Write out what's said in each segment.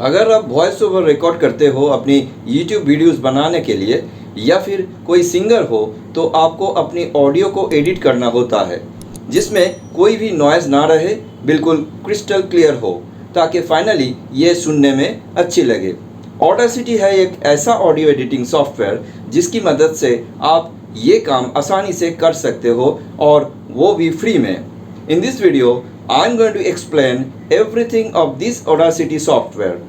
अगर आप voice over record करते हो अपनी यूट्यूब वीडियोस बनाने के लिए या फिर कोई सिंगर हो तो आपको अपनी ऑडियो को एडिट करना होता है जिसमें कोई भी नॉइज़ ना रहे, बिल्कुल क्रिस्टल क्लियर हो ताकि फाइनली ये सुनने में अच्छी लगे। ऑडासिटी है एक ऐसा ऑडियो एडिटिंग सॉफ्टवेयर जिसकी मदद से आप ये काम आसानी से कर सकते हो और वो भी फ्री में। In this video I am going to explain everything of this Audacity software,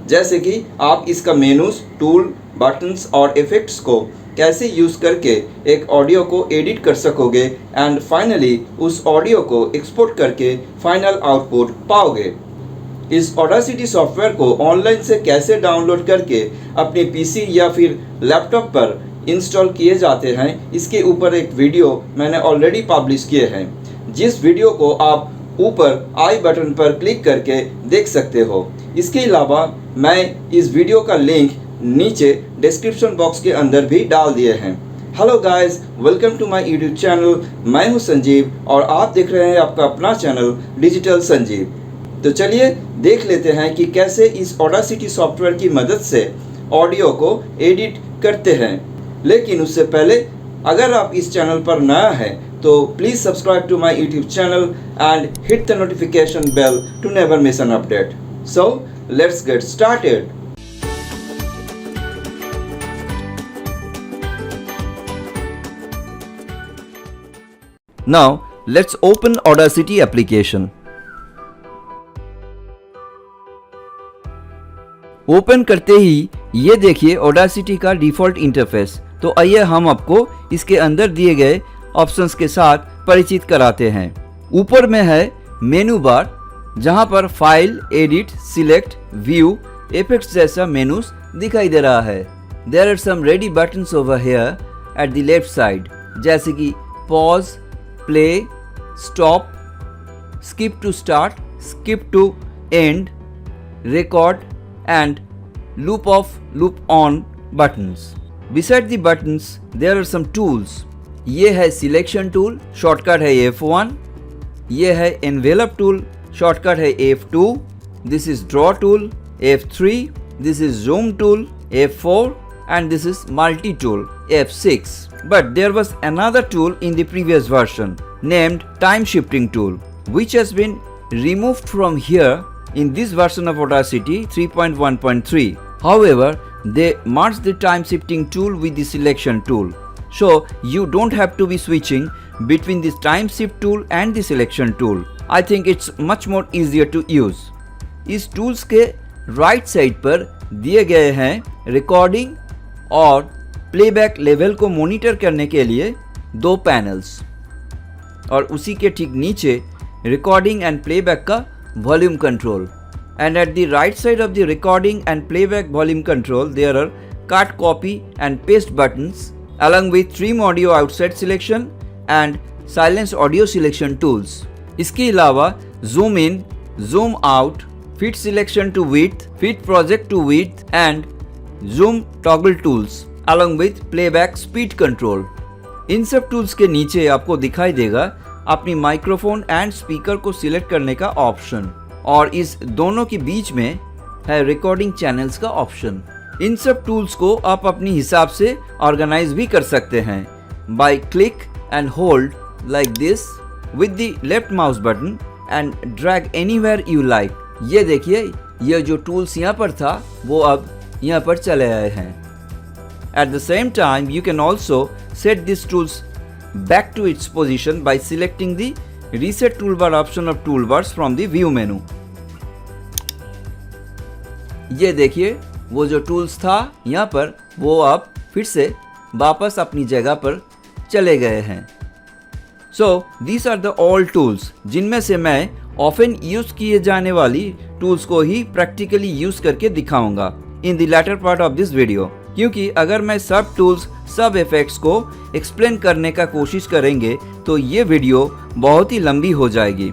जैसे कि आप इसका मेनूज, टूल, बटन्स और इफ़ेक्ट्स को कैसे यूज़ करके एक ऑडियो को एडिट कर सकोगे एंड फाइनली उस ऑडियो को एक्सपोर्ट करके फाइनल आउटपुट पाओगे। इस ऑडासिटी सॉफ्टवेयर को ऑनलाइन से कैसे डाउनलोड करके अपने पीसी या फिर लैपटॉप पर इंस्टॉल किए जाते हैं, इसके ऊपर एक वीडियो मैंने ऑलरेडी पब्लिश किए हैं, जिस वीडियो को आप ऊपर आई बटन पर क्लिक करके देख सकते हो। इसके अलावा मैं इस वीडियो का लिंक नीचे डिस्क्रिप्शन बॉक्स के अंदर भी डाल दिए हैं। Hello guys, welcome to my YouTube channel. मैं हूं संजीव और आप देख रहे हैं आपका अपना चैनल डिजिटल संजीव। तो चलिए देख लेते हैं कि कैसे इस ऑडासिटी सॉफ्टवेयर की मदद से ऑडियो को एडिट करते हैं। लेकिन उससे पहले अगर आप इस चैनल पर नया हैं तो please subscribe to my YouTube channel and hit the notification bell to never miss an update. So let's get started. Now let's open Audacity application. Open करते ही ये देखिए Audacity का डिफ़ॉल्ट इंटरफेस। तो आइए हम आपको इसके अंदर दिए गए ऑप्शंस के साथ परिचित कराते हैं। ऊपर में है मेनू बार, जहां पर file, edit, select, view, effects जैसा मेनूज दिखाई दे रहा है। There are some ready buttons over here at the left side, जैसे कि pause, play, stop, skip to start, skip to end, record and loop on buttons. Beside the buttons there are some tools. ये है selection tool, shortcut है F1. ये है envelope tool, shortcut है F2. This is draw tool F3. This is zoom tool F4 and this is multi tool F6. But there was another tool in the previous version named time shifting tool, which has been removed from here in this version of Audacity 3.1.3. However, they merged the time shifting tool with the selection tool, so you don't have to be switching between this time shift tool and the selection tool. I think it's much more easier to use. इस tools के right side पर दिए गए हैं recording और playback level को monitor करने के लिए दो पैनल्स, और उसी के ठीक नीचे रिकॉर्डिंग एंड प्लेबैक का volume control. And at the right side of the recording and playback volume control there are cut, copy and paste buttons along with trim audio outside selection and silence audio selection tools. इसके अलावा zoom in, zoom out, fit selection to width, fit project to width and zoom toggle tools along with playback speed control. इन सब tools के नीचे आपको दिखाई देगा अपनी microphone and speaker को सिलेक्ट करने का ऑप्शन, और इस दोनों के बीच में है रिकॉर्डिंग चैनल्स का ऑप्शन। इन सब टूल्स को आप अपनी हिसाब से ऑर्गेनाइज भी कर सकते हैं by click and hold like this with the left mouse button and drag anywhere you like. ये देखिए, ये जो टूल्स यहाँ पर था वो अब यहाँ पर चले आए हैं। At the same time you can also set this tools back to its position by selecting the reset toolbar option of toolbars from the view menu. ये देखिए, वो जो टूल्स था यहाँ पर वो अब फिर से वापस अपनी जगह पर चले गए हैं। So these are the all tools, जिनमें से मैं ऑफन यूज किए जाने वाली टूल्स को ही प्रैक्टिकली यूज करके दिखाऊंगा in the latter part of this video, क्योंकि अगर मैं सब टूल्स, सब इफेक्ट्स को एक्सप्लेन करने का कोशिश करेंगे तो ये वीडियो बहुत ही लंबी हो जाएगी।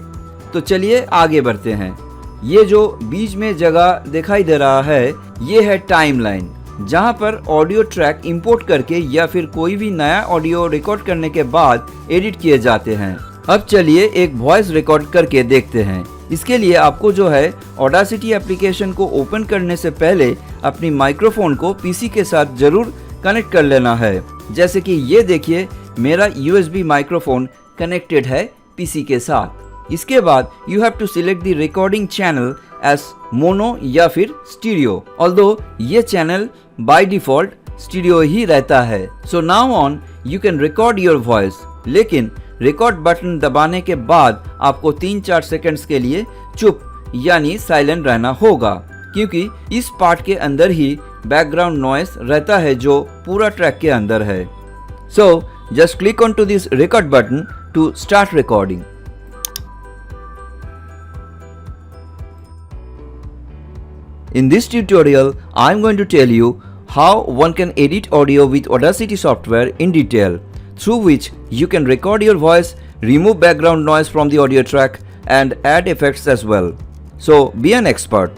तो चलिए आगे बढ़ते हैं। ये जो बीच में जगह दिखाई दे रहा है ये है टाइमलाइन, जहां पर ऑडियो ट्रैक इंपोर्ट करके या फिर कोई भी नया ऑडियो रिकॉर्ड करने के बाद एडिट किए जाते हैं। अब चलिए एक वॉइस रिकॉर्ड करके देखते हैं। इसके लिए आपको जो है ऑडासिटी एप्लीकेशन को ओपन करने से पहले अपनी माइक्रोफोन को पीसी के साथ जरूर कनेक्ट कर लेना है। जैसे कि ये देखिए मेरा USB माइक्रोफोन कनेक्टेड है पीसी के साथ। इसके बाद you have to select the recording channel as mono या फिर स्टीरियो, ऑल्दो ये चैनल बाय डिफॉल्ट स्टीरियो ही रहता है। So now on you can record your voice, लेकिन रिकॉर्ड बटन दबाने के बाद आपको 3-4 सेकंड्स के लिए चुप यानी साइलेंट रहना होगा, क्योंकि इस पार्ट के अंदर ही बैकग्राउंड नॉइस रहता है जो पूरा ट्रैक के अंदर है। So just click on to this record button to start recording. In this tutorial, I am going to tell you how one can edit audio with Audacity software in detail, through which you can record your voice, remove background noise from the audio track, and add effects as well. So be an expert.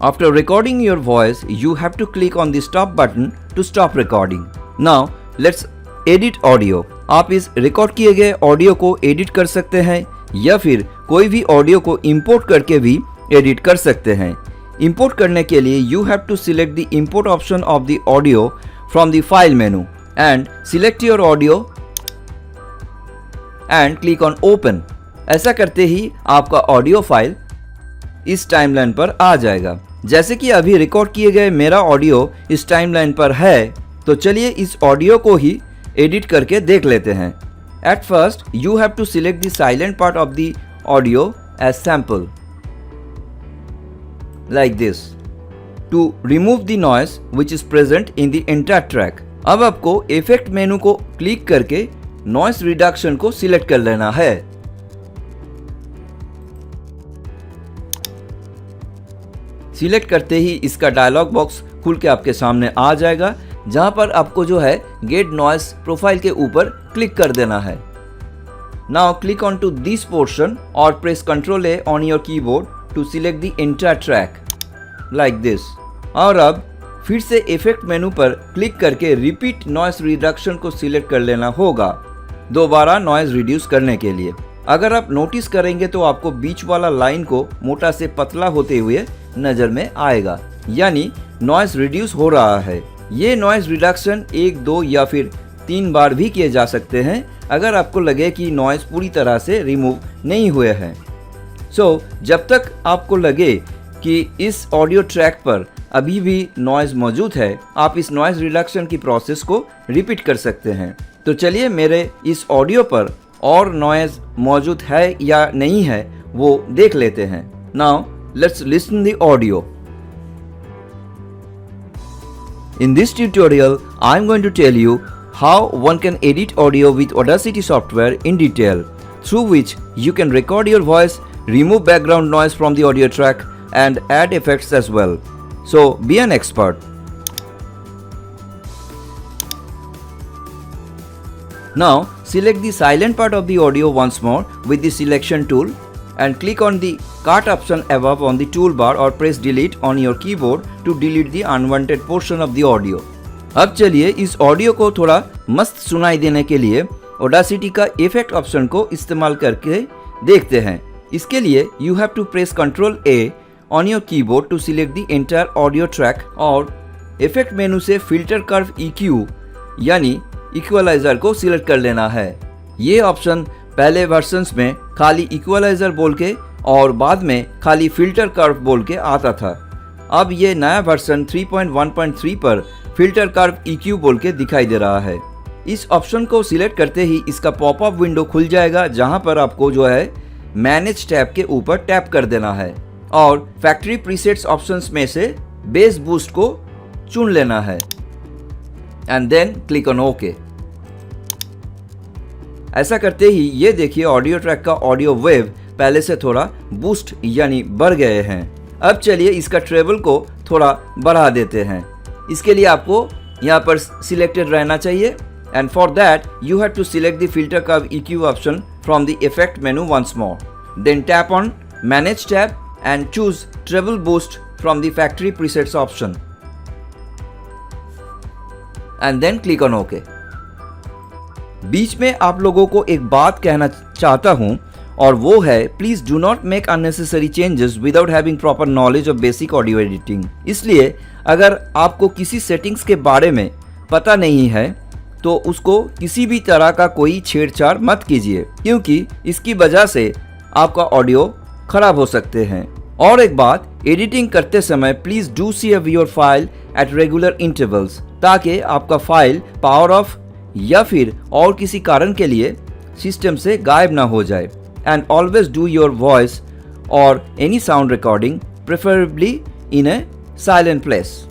After recording your voice, you have to click on the stop button to stop recording. Now let's edit audio. आप इस record किए गए audio को edit कर सकते हैं या फिर कोई भी ऑडियो को इंपोर्ट करके भी एडिट कर सकते हैं। इंपोर्ट करने के लिए you have to select the import option of the audio from the file menu and select your audio and click on open. ऐसा करते ही आपका ऑडियो फाइल इस टाइमलाइन पर आ जाएगा। जैसे कि अभी रिकॉर्ड किए गए मेरा ऑडियो इस टाइमलाइन पर है, तो चलिए इस ऑडियो को ही एडिट करके देख लेते हैं। At first, you have to select the silent part of the audio as sample, like this, to remove the noise which is present in the entire track. अब आपको इफेक्ट मेनू को क्लिक करके noise reduction को select कर लेना है। Select करते ही इसका डायलॉग बॉक्स खुल के आपके सामने आ जाएगा, जहां पर आपको जो है गेट नॉइस प्रोफाइल के ऊपर क्लिक कर देना है। Now click on to this portion और press Ctrl A on your keyboard to select the entire track like this. और अब फिर से इफेक्ट मेनू पर क्लिक करके रिपीट नॉइस रिडक्शन को सिलेक्ट कर लेना होगा, दोबारा नॉइस रिड्यूस करने के लिए। अगर आप नोटिस करेंगे तो आपको बीच वाला लाइन को मोटा से पतला होते हुए नजर में आएगा, यानी नॉइस रिड्यूस हो रहा है। ये नॉइस रिडक्शन 1, 2 या फिर 3 बार भी किए जा सकते हैं अगर आपको लगे कि नॉइस पूरी तरह से रिमूव नहीं हुए हैं। सो जब तक आपको लगे कि इस ऑडियो ट्रैक पर अभी भी नॉइस मौजूद है, आप इस नॉइस रिडक्शन की प्रोसेस को रिपीट कर सकते हैं। तो चलिए मेरे इस ऑडियो पर और नॉइस मौजूद है या नहीं है वो देख लेते हैं। Now let's listen the audio. In this tutorial, I am going to tell you how one can edit audio with Audacity software in detail, through which you can record your voice, remove background noise from the audio track, and add effects as well. So be an expert. Now select the silent part of the audio once more with the selection tool and click on the cut option above on the toolbar or press delete on your keyboard to delete the unwanted portion of the audio. अब चलिए इस audio को थोड़ा मस्त सुनाई देने के लिए Audacity का इफेक्ट ऑप्शन को इस्तेमाल करके देखते हैं। इसके लिए you have to press Ctrl A on your keyboard to select the entire audio track और इफेक्ट मेनू से फिल्टर कर्व EQ यानी इक्वलाइजर को सिलेक्ट कर लेना है। ये ऑप्शन पहले वर्जन्स में खाली इक्वलाइजर बोल के और बाद में खाली फिल्टर कर्व बोल के आता था। अब ये नया वर्जन 3.1.3 पर फिल्टर कर्व EQ बोल के दिखाई दे रहा है। इस ऑप्शन को सिलेक्ट करते ही इसका पॉपअप विंडो खुल जाएगा, जहां पर आपको जो है मैनेज टैब के ऊपर टैप कर देना है और फैक्ट्री प्रीसेट्स ऑप्शंस में से बेस बूस्ट को चुन लेना है and then click on okay. ऐसा करते ही ये देखिए ऑडियो ट्रैक का ऑडियो वेव पहले से थोड़ा बूस्ट यानी बढ़ गए हैं। अब चलिए इसका ट्रेवल को थोड़ा बढ़ा देते हैं। इसके लिए आपको यहाँ पर सिलेक्टेड रहना चाहिए and for that you have to select the filter curve EQ option from the effect menu once more, then tap on manage tab and choose treble boost from the factory presets option and then click on okay. बीच में आप लोगों को एक बात कहना चाहता हूँ, और वो है please do not make unnecessary changes without having proper knowledge of basic audio editing. इसलिए अगर आपको किसी सेटिंग्स के बारे में पता नहीं है तो उसको किसी भी तरह का कोई छेड़छाड़ मत कीजिए, क्योंकि इसकी वजह से आपका ऑडियो खराब हो सकते हैं। और एक बात, एडिटिंग करते समय please do save your file at regular intervals, ताकि आपका फाइल पावर ऑफ या फिर और किसी कारण के लिए सिस्टम से गायब ना हो जाए। And always do your voice or any sound recording preferably in a silent place.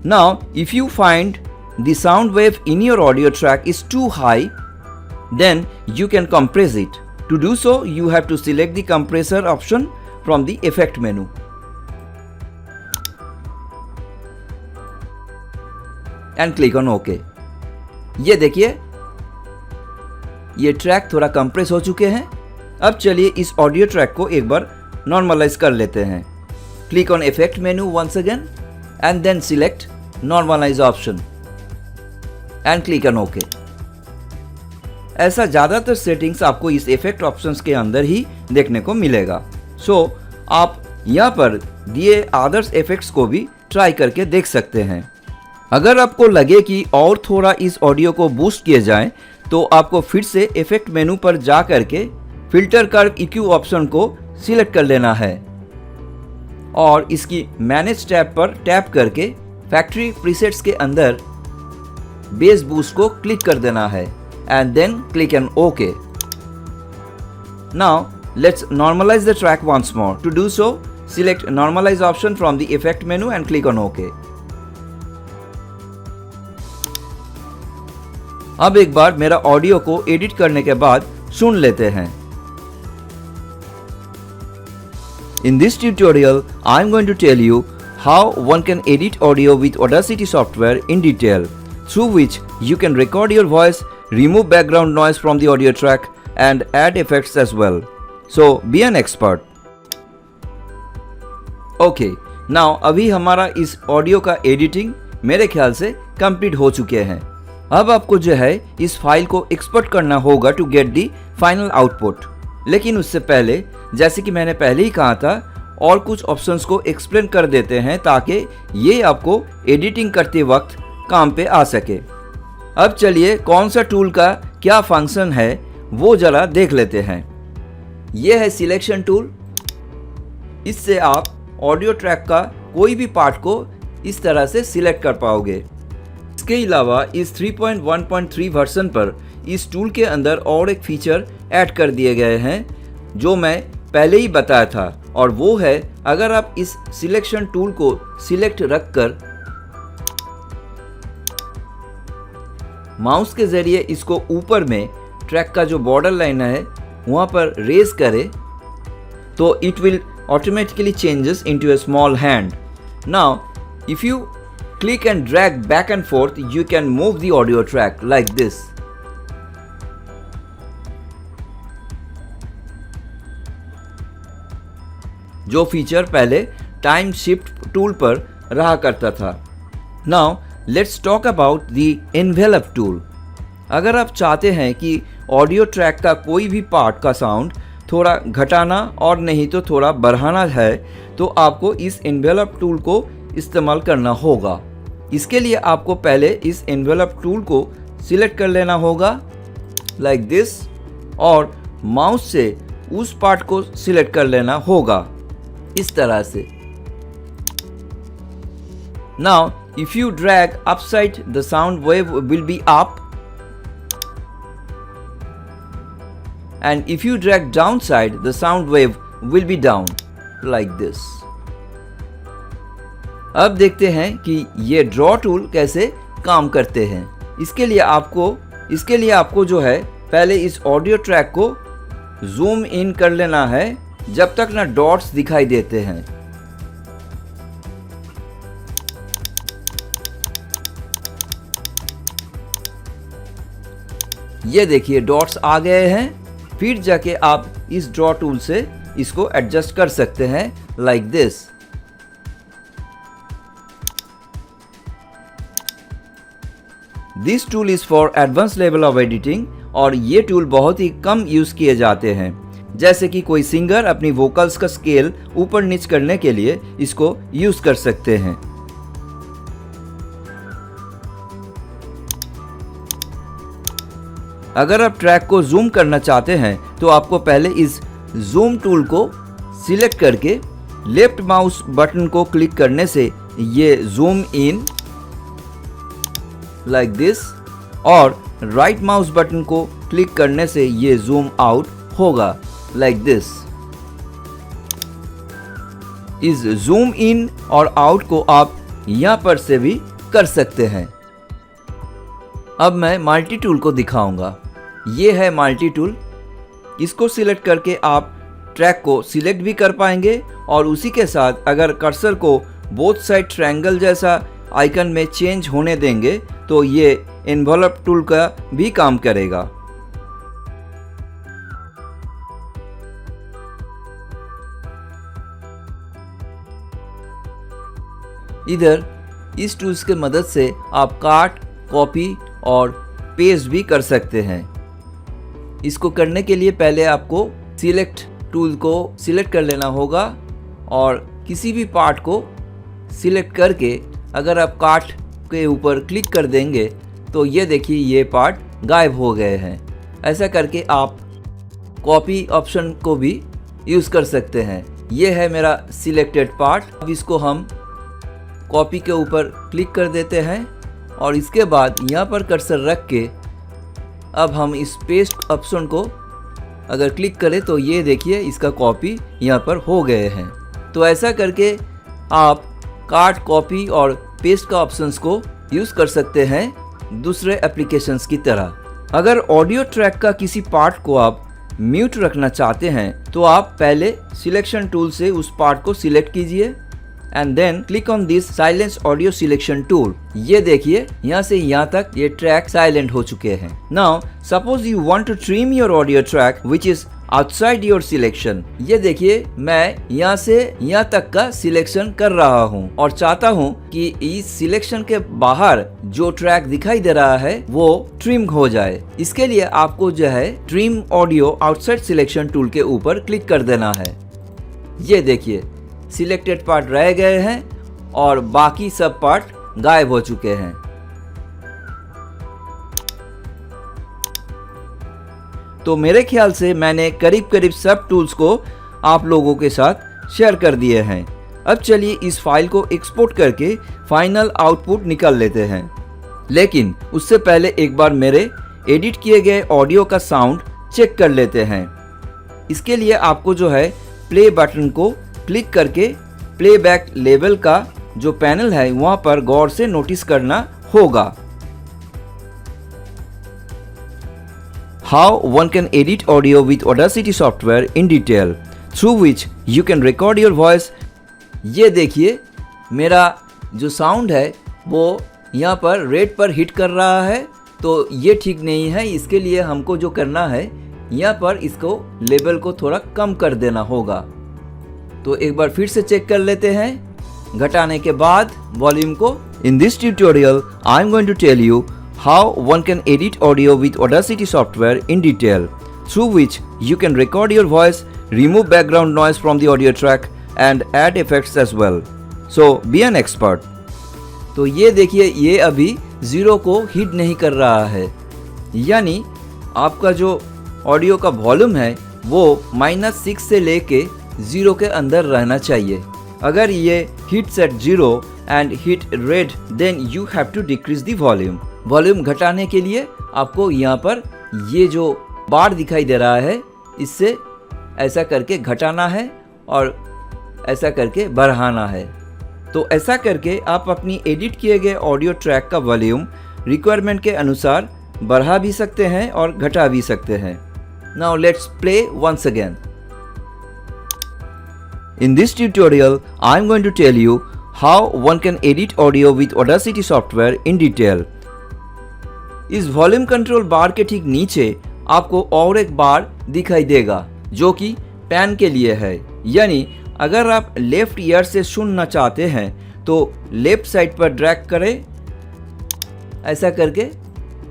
Now if you find the sound wave in your audio track is too high, then you can compress it. To do so, you have to select the compressor option from the effect menu. And click on OK. ये देखिए, ये track थोड़ा compress हो चुके हैं। अब चलिए इस ऑडियो ट्रैक को एक बार नॉर्मलाइज कर लेते हैं। Click on effect menu once again and then select normalize option. And click on okay. ऐसा ज़्यादातर सेटिंग्स आपको इस इफेक्ट ऑप्शंस के अंदर ही देखने को मिलेगा। सो आप यहाँ पर दिए अदर्स इफेक्ट्स को भी ट्राई करके देख सकते हैं। अगर आपको लगे कि और थोड़ा इस ऑडियो को बूस्ट किया जाए तो आपको फिर से इफेक्ट मेनू पर जा करके फिल्टर कर्व EQ ऑप्शन को सिलेक्ट कर लेना है और इसकी मैनेज टैब पर टैप करके फैक्ट्री प्रीसेट्स के अंदर बेस बूस्ट को क्लिक कर देना है and then click on okay. Now let's normalize the track once more. To do so select normalize option from the effect menu and click on okay. अब एक बार मेरा audio को एडिट करने के बाद सुन लेते हैं। In this tutorial, I am going to tell you how one can edit audio with Audacity software in detail, through which you can record your voice, remove background noise from the audio track and add effects as well. So be an expert. Okay, now अभी हमारा इस audio का editing मेरे ख्याल से complete हो चुके हैं। अब आपको जो है इस फाइल को एक्सपोर्ट करना होगा to get the final output. लेकिन उससे पहले, जैसे कि मैंने पहले ही कहा था, और कुछ ऑप्शंस को एक्सप्लेन कर देते हैं ताकि ये आपको एडिटिंग करते वक्त काम पे आ सके। अब चलिए कौन सा टूल का क्या फंक्शन है वो जरा देख लेते हैं। ये है सिलेक्शन टूल। इससे आप ऑडियो ट्रैक का कोई भी पार्ट को इस तरह से सिलेक्ट कर पाओगे। इसके अलावा इस 3.1.3 वर्जन पर इस टूल के अंदर और एक फीचर ऐड कर दिए गए हैं जो मैं पहले ही बताया था, और वो है अगर आप इस सिलेक्शन टूल को सिलेक्ट रखकर माउस के जरिए इसको ऊपर में ट्रैक का जो बॉर्डर लाइन है वहाँ पर रेज करें तो it will automatically changes into a small hand. Now, if you click and drag back and forth, you can move the audio track like this. जो फीचर पहले टाइम शिफ्ट टूल पर रहा करता था। Now, let's talk about the envelope tool. अगर आप चाहते हैं कि ऑडियो ट्रैक का कोई भी पार्ट का साउंड थोड़ा घटाना और नहीं तो थोड़ा बढ़ाना है तो आपको इस एनवेलप टूल को इस्तेमाल करना होगा। इसके लिए आपको पहले इस एनवेलप टूल को सिलेक्ट कर लेना होगा लाइक दिस, और माउस से उस पार्ट को सिलेक्ट कर लेना होगा इस तरह से। Now if you drag upside the sound wave will be up, and if you drag downside the sound wave will be down like this. अब देखते हैं कि ये ड्रॉ टूल कैसे काम करते हैं। इसके लिए आपको जो है पहले इस ऑडियो ट्रैक को जूम इन कर लेना है जब तक ना डॉट्स दिखाई देते हैं। ये देखिए डॉट्स आ गए हैं। फिर जाके आप इस ड्रॉ टूल से इसको एडजस्ट कर सकते हैं like this. This tool is for advance level of editing और ये टूल बहुत ही कम यूज़ किए जाते हैं। जैसे कि कोई सिंगर अपनी वोकल्स का स्केल ऊपर नीच करने के लिए इसको यूज़ कर सकते हैं। अगर आप ट्रैक को जूम करना चाहते हैं तो आपको पहले इस जूम टूल को सिलेक्ट करके लेफ्ट माउस बटन को क्लिक करने से ये जूम इन लाइक दिस और राइट माउस बटन को क्लिक करने से ये जूम आउट होगा लाइक दिस। इस जूम इन और आउट को आप यहाँ पर से भी कर सकते हैं। अब मैं मल्टी टूल को दिखाऊंगा। ये है मल्टी टूल। इसको सिलेक्ट करके आप ट्रैक को सिलेक्ट भी कर पाएंगे और उसी के साथ अगर कर्सर को बोथ साइड ट्रायंगल जैसा आइकन में चेंज होने देंगे तो ये एनवलप टूल का भी काम करेगा। इधर इस टूल्स के मदद से आप काट, कॉपी और पेस्ट भी कर सकते हैं। इसको करने के लिए पहले आपको सिलेक्ट टूल को सिलेक्ट कर लेना होगा और किसी भी पार्ट को सिलेक्ट करके अगर आप काट के ऊपर क्लिक कर देंगे तो ये देखिए ये पार्ट गायब हो गए हैं। ऐसा करके आप कॉपी ऑप्शन को भी यूज़ कर सकते हैं। ये है मेरा सिलेक्टेड पार्ट। अब इसको हम कॉपी के ऊपर क्लिक कर देते हैं और इसके बाद यहाँ पर कर्सर रख के अब हम इस पेस्ट ऑप्शन को अगर क्लिक करें तो ये देखिए इसका कॉपी यहाँ पर हो गए हैं। तो ऐसा करके आप काट, कॉपी और पेस्ट का ऑप्शंस को यूज़ कर सकते हैं दूसरे एप्लीकेशंस की तरह। अगर ऑडियो ट्रैक का किसी पार्ट को आप म्यूट रखना चाहते हैं तो आप पहले सिलेक्शन टूल से उस पार्ट को सिलेक्ट कीजिए and then click on this silence audio selection tool. ये देखिए यहाँ से यहाँ तक ये ट्रैक साइलेंट हो चुके हैं। Now suppose you want to trim your audio track which is outside your selection. ये देखिए मैं यहाँ से यहाँ तक का सिलेक्शन कर रहा हूँ और चाहता हूँ कि इस सिलेक्शन के बाहर जो ट्रैक दिखाई दे रहा है वो ट्रिम हो जाए। इसके लिए आपको जो है trim audio outside selection tool के ऊपर क्लिक कर देना है। ये देखिए सिलेक्टेड पार्ट रह गए हैं और बाकी सब पार्ट गायब हो चुके हैं। तो मेरे ख्याल से मैंने करीब करीब सब टूल्स को आप लोगों के साथ शेयर कर दिए हैं। अब चलिए इस फाइल को एक्सपोर्ट करके फाइनल आउटपुट निकाल लेते हैं। लेकिन उससे पहले एक बार मेरे एडिट किए गए ऑडियो का साउंड चेक कर लेते हैं। इसके लिए आपको जो है प्ले बटन को क्लिक करके प्लेबैक लेवल का जो पैनल है वहां पर गौर से नोटिस करना होगा। How one can edit audio with Audacity software in detail, through which you can record your voice। ये देखिए मेरा जो साउंड है वो यहाँ पर रेड पर हिट कर रहा है, तो ये ठीक नहीं है। इसके लिए हमको जो करना है यहाँ पर इसको लेवल को थोड़ा कम कर देना होगा। तो एक बार फिर से चेक कर लेते हैं घटाने के बाद वॉल्यूम को। In this tutorial, I am going to tell you how one can edit audio with Audacity software in detail, through which you can record your voice, remove background noise from the audio track and add effects as well. So be an expert. तो ये देखिए ये अभी 0 को hit नहीं कर रहा है, यानी आपका जो ऑडियो का वॉल्यूम है वो -6 से लेके 0 के अंदर रहना चाहिए। अगर ये hits at 0 and hit red then you have to decrease the volume. Volume घटाने के लिए आपको यहाँ पर ये जो बार दिखाई दे रहा है इससे ऐसा करके घटाना है और ऐसा करके बढ़ाना है। तो ऐसा करके आप अपनी एडिट किए गए ऑडियो ट्रैक का वॉल्यूम रिक्वायरमेंट के अनुसार बढ़ा भी सकते हैं और घटा भी सकते हैं। Now let's play once again. In this tutorial, I am going to tell you how one can edit audio with Audacity software in detail. इस वॉल्यूम कंट्रोल बार के ठीक नीचे आपको और एक बार दिखाई देगा जो कि पैन के लिए है, यानी अगर आप लेफ्ट ईयर से सुनना चाहते हैं तो लेफ्ट साइड पर ड्रैग करें ऐसा करके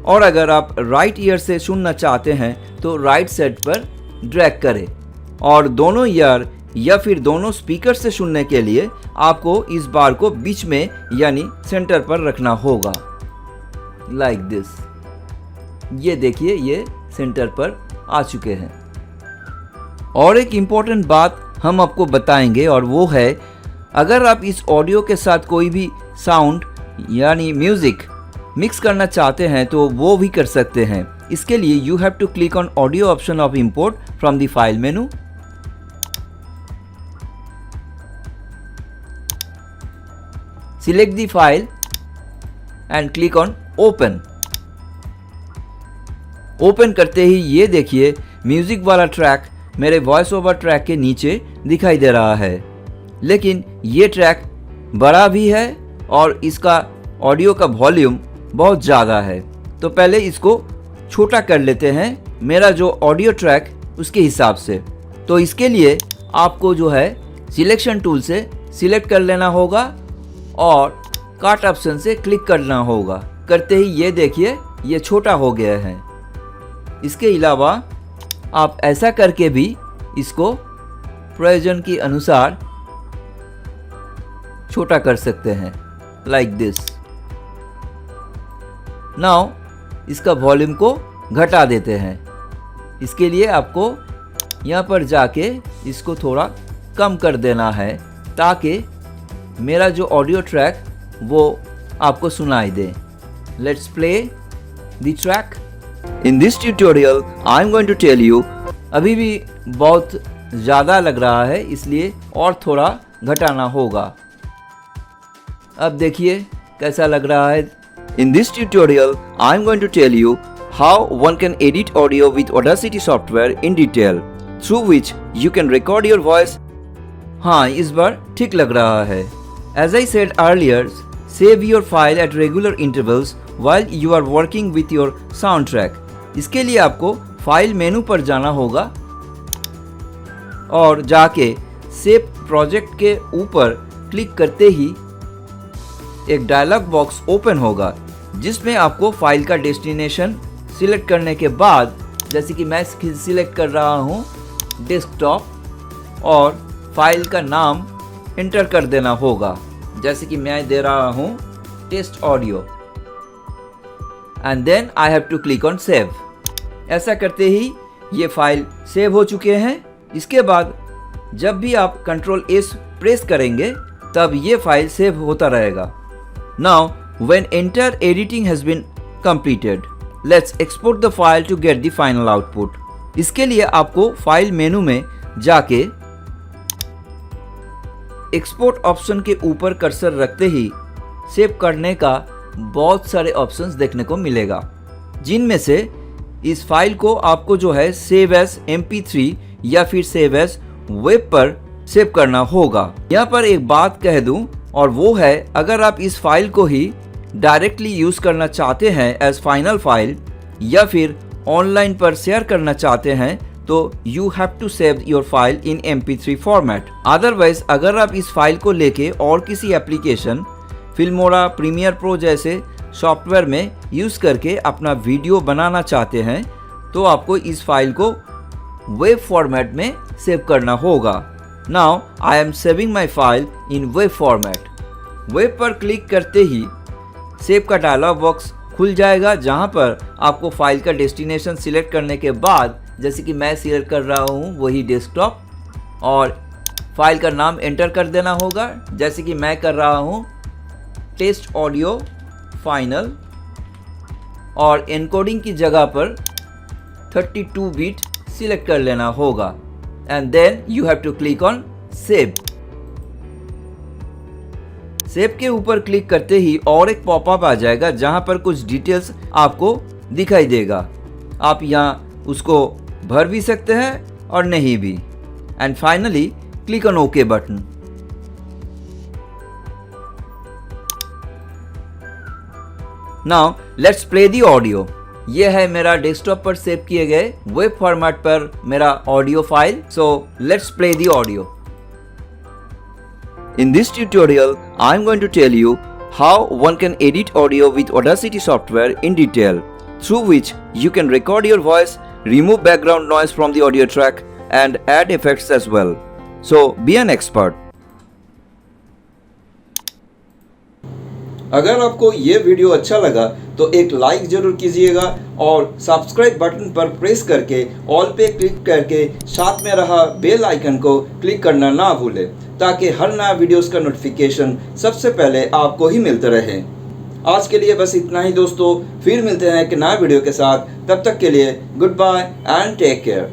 और अगर आप राइट ईयर से सुनना चाहते हैं तो राइट साइड पर ड्रैग करें, और दोनों ईयर या फिर दोनों स्पीकर से सुनने के लिए आपको इस बार को बीच में यानी सेंटर पर रखना होगा, लाइक दिस। ये देखिए, ये सेंटर पर आ चुके हैं। और एक इम्पॉर्टेंट बात हम आपको बताएंगे, और वो है अगर आप इस ऑडियो के साथ कोई भी साउंड यानी म्यूजिक मिक्स करना चाहते हैं तो वो भी कर सकते हैं। इसके लिए you have to click on audio option of import from the file menu. Select the file and click on open। Open करते ही ये देखिए म्यूजिक वाला ट्रैक मेरे वॉइस ओवर ट्रैक के नीचे दिखाई दे रहा है, लेकिन ये ट्रैक बड़ा भी है और इसका ऑडियो का वॉल्यूम बहुत ज़्यादा है। तो पहले इसको छोटा कर लेते हैं मेरा जो ऑडियो ट्रैक उसके हिसाब से। तो इसके लिए आपको जो है सिलेक्शन टूल से सिलेक्ट कर लेना होगा और काट ऑप्शन से क्लिक करना होगा। करते ही ये देखिए ये छोटा हो गया है। इसके अलावा आप ऐसा करके भी इसको प्रयोजन के अनुसार छोटा कर सकते हैं, लाइक दिस। नाउ इसका वॉल्यूम को घटा देते हैं। इसके लिए आपको यहाँ पर जाके इसको थोड़ा कम कर देना है ताकि मेरा जो ऑडियो ट्रैक वो आपको सुनाई दे। Let's play the track. In this tutorial I am going to tell you, अभी भी बहुत ज़्यादा लग रहा है इसलिए और थोड़ा घटाना होगा। अब देखिए कैसा लग रहा है। In this tutorial I am going to tell you how one can edit audio with Audacity software in detail through which you can record your voice. हाँ, इस बार ठीक लग रहा है। As I said earlier, save your file at regular intervals while you are working with your soundtrack। इसके लिए आपको file menu पर जाना होगा और जाके सेव प्रोजेक्ट के ऊपर क्लिक करते ही एक डायलॉग बॉक्स ओपन होगा जिसमें आपको फाइल का डेस्टिनेशन सिलेक्ट करने के बाद, जैसे कि मैं सिलेक्ट कर रहा हूँ डेस्कटॉप, और फाइल का नाम एंटर कर देना होगा, जैसे कि मैं दे रहा हूँ test audio, and then I have to click on save. ऐसा करते ही ये फाइल सेव हो चुके हैं। इसके बाद जब भी आप कंट्रोल एस प्रेस करेंगे तब ये फाइल सेव होता रहेगा। Now when entire editing has been completed, let's export the file to get the final output. इसके लिए आपको फाइल मेनू में जाके एक्सपोर्ट ऑप्शन के ऊपर कर्सर रखते ही सेव करने का बहुत सारे ऑप्शंस देखने को मिलेगा, जिनमें से इस फाइल को आपको जो है सेव एज MP3 या फिर सेव एज वेब पर सेव करना होगा। यहाँ पर एक बात कह दूं, और वो है अगर आप इस फाइल को ही डायरेक्टली यूज करना चाहते हैं एज फाइनल फाइल या फिर ऑनलाइन पर शेयर करना चाहते हैं तो you have to save your file in MP3 format. Otherwise अगर आप इस फाइल को लेके और किसी एप्लीकेशन, फिल्मोरा, प्रीमियर प्रो जैसे सॉफ्टवेयर में यूज़ करके अपना वीडियो बनाना चाहते हैं तो आपको इस फाइल को वेब फॉर्मेट में सेव करना होगा। Now I am saving my file in web format. Web पर क्लिक करते ही सेव का डायलॉग बॉक्स खुल जाएगा, जहां पर आपको फाइल का डेस्टिनेशन सिलेक्ट करने के बाद, जैसे कि मैं सिलेक्ट कर रहा हूं वही डेस्कटॉप, और फाइल का नाम एंटर कर देना होगा, जैसे कि मैं कर रहा हूं टेस्ट ऑडियो फाइनल, और एनकोडिंग की जगह पर 32 बिट सिलेक्ट कर लेना होगा, and then you have to click on save. Save के ऊपर क्लिक करते ही और एक पॉपअप आ जाएगा जहां पर कुछ डिटेल्स आपको दिखाई देगा। आप यहाँ उसको भर भी सकते हैं और नहीं भी, and finally click on okay button. Now let's play the audio. ये है मेरा डेस्कटॉप पर सेव किए गए वेब फॉर्मेट पर मेरा audio file. So let's play the audio. In this tutorial, I am going to tell you how one can edit audio with Audacity software in detail through which you can record your voice, remove background noise from the audio track, and add effects as well. So be an expert. अगर आपको ये video अच्छा लगा तो एक like जरूर कीजिएगा और सब्सक्राइब बटन पर प्रेस करके ऑल पे क्लिक करके साथ में रहा बेल आइकन को क्लिक करना ना भूलें, ताकि हर नया वीडियोस का नोटिफिकेशन सबसे पहले आपको ही मिलते रहे। आज के लिए बस इतना ही दोस्तों, फिर मिलते हैं एक नया वीडियो के साथ। तब तक के लिए goodbye and take care.